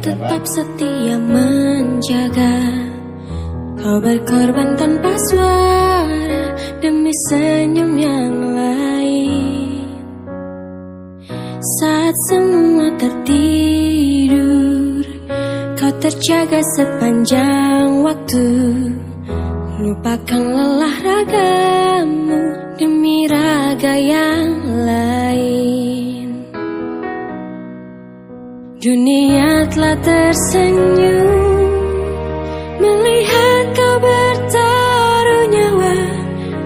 tetap setia menjaga. Kau berkorban tanpa suara demi senyum yang lain. Saat semua tertidur, kau terjaga sepanjang waktu. Lupakan lelah ragamu demi raga yang lain. Dunia telah tersenyum melihat kau bertaruh nyawa.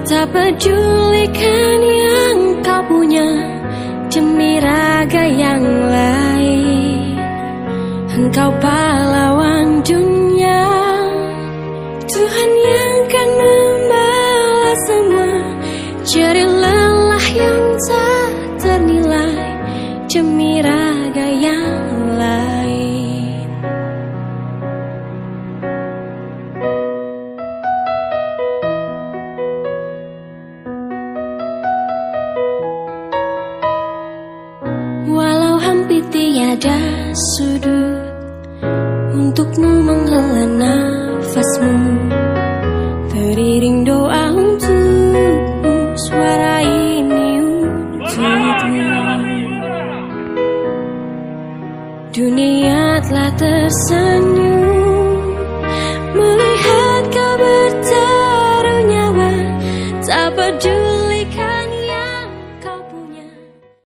Tak pedulikan yang kau punya demi raga yang lain. Engkau pahlawan dunia, Tuhan yang kan membalas semua jerih lelah yang tak ternilai demi raga yang lain. Walau hampir tiada sudut untukmu menghela nafasmu, teriring doa untukmu, suara ini untukmu. Dunia telah tersenyum